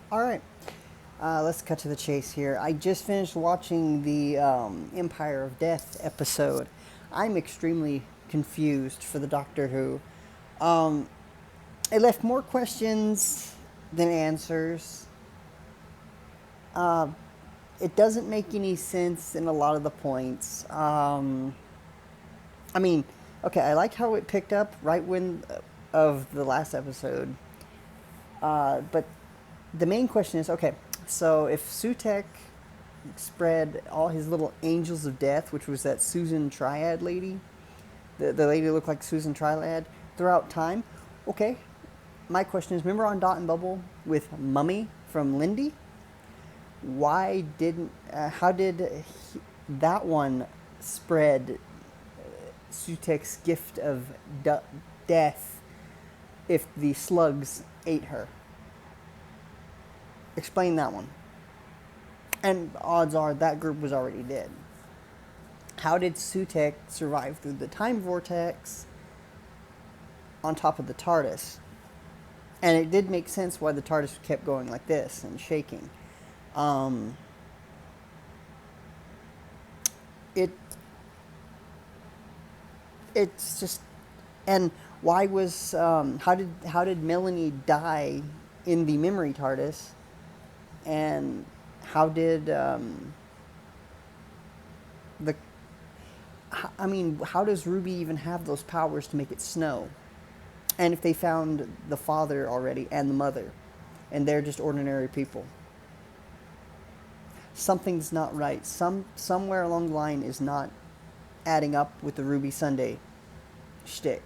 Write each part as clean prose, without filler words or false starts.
All right, let's cut to the chase here. I just finished watching the Empire of Death episode. I'm extremely confused for the Doctor Who. Um, it left more questions than answers. Uh, it doesn't make any sense in a lot of the points. I mean, okay, I like how it picked up right when of the last episode. But the main question is, okay, so if Sutek spread all his little angels of death, which was that Susan Triad lady, the lady who looked like Susan Triad, throughout time, okay, my question is, remember on Dot and Bubble with Mummy from Lindy? Why didn't, how did that one spread Sutek's gift of death if the slugs ate her? Explain that one. And odds are that group was already dead. How did Sutek survive through the time vortex on top of the TARDIS? And it did make sense why the TARDIS kept going like this and shaking. It it's just, and why was how did Melanie die in the memory TARDIS, and how did the I mean, how does Ruby even have those powers to make it snow? And if they found the father already and the mother, and they're just ordinary people, something's not right. Somewhere along the line is not adding up with the Ruby Sunday shtick.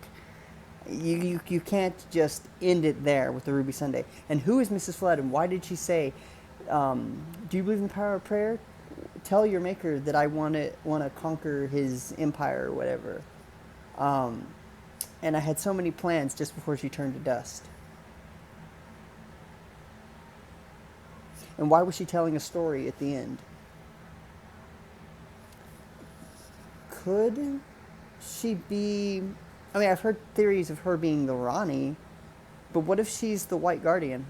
You can't just end it there with the Ruby Sunday. And who is Mrs. Flood, and why did she say, "Do you believe in the power of prayer? Tell your maker that I want to conquer his empire or whatever." And I had so many plans just before she turned to dust. And why was she telling a story at the end? Could she be? I mean, I've heard theories of her being the Rani, but what if she's the White Guardian?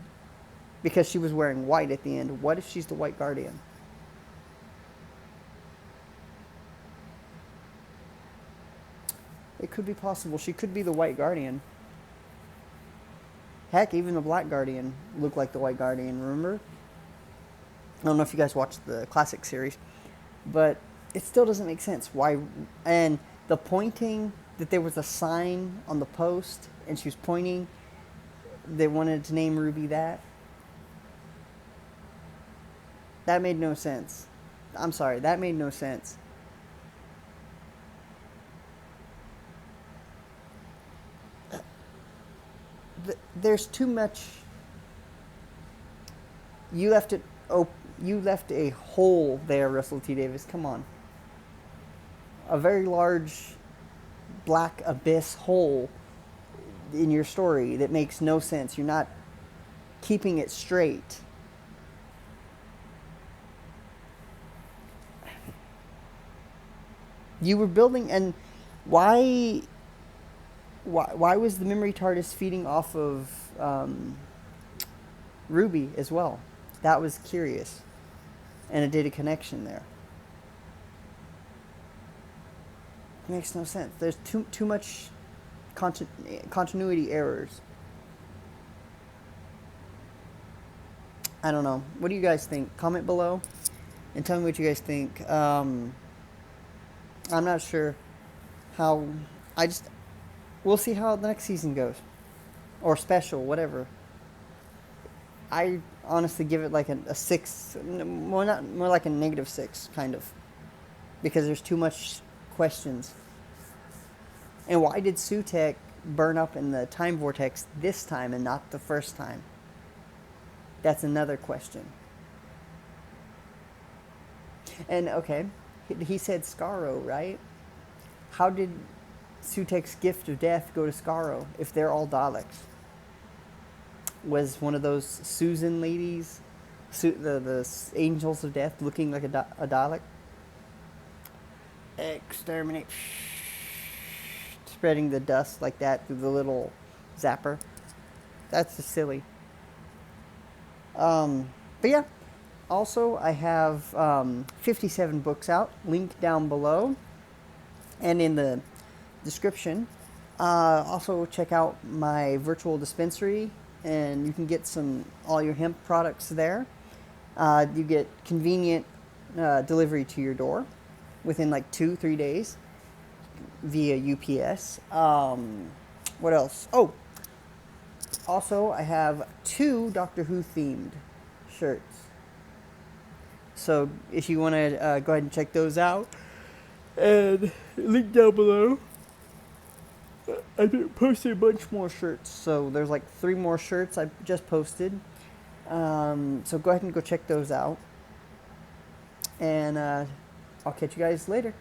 Because she was wearing white at the end. What if she's the White Guardian? It could be possible. She could be the White Guardian. Heck, even the Black Guardian looked like the White Guardian, remember? I don't know if you guys watched the classic series, but it still doesn't make sense. Why? And the pointing, that there was a sign on the post and she was pointing, they wanted to name Ruby that. That made no sense. I'm sorry, that made no sense. There's too much. You left it. Oh, you left a hole there, Russell T Davis. Come on, a very large black abyss hole in your story that makes no sense. You're not keeping it straight. You were building, and why? Why was the memory TARDIS feeding off of Ruby as well? That was curious, and it did a connection there. It makes no sense. There's too much continuity errors. I don't know. What do you guys think? Comment below and tell me what you guys think. I'm not sure how. I just We'll see how the next season goes, or special, whatever. I honestly give it like a six, more like a -6, kind of, because there's too much questions. And why did Sutek burn up in the time vortex this time and not the first time? That's another question. And okay, he said Skaro, right? How did Sutek's gift of death go to Skaro if they're all Daleks? Was one of those Susan ladies, the angels of death, looking like a Dalek? Exterminate. Spreading the dust like that through the little zapper. That's just silly. But yeah, also I have 57 books out, link down below and in the description. Also check out my virtual dispensary, and you can get all your hemp products there. You get convenient delivery to your door within like 2-3 days via UPS. What else? Oh, also I have 2 Doctor Who themed shirts. So if you want to go ahead and check those out, and link down below. I posted a bunch more shirts, so there's like 3 more shirts I just posted. So go ahead and go check those out, and I'll catch you guys later.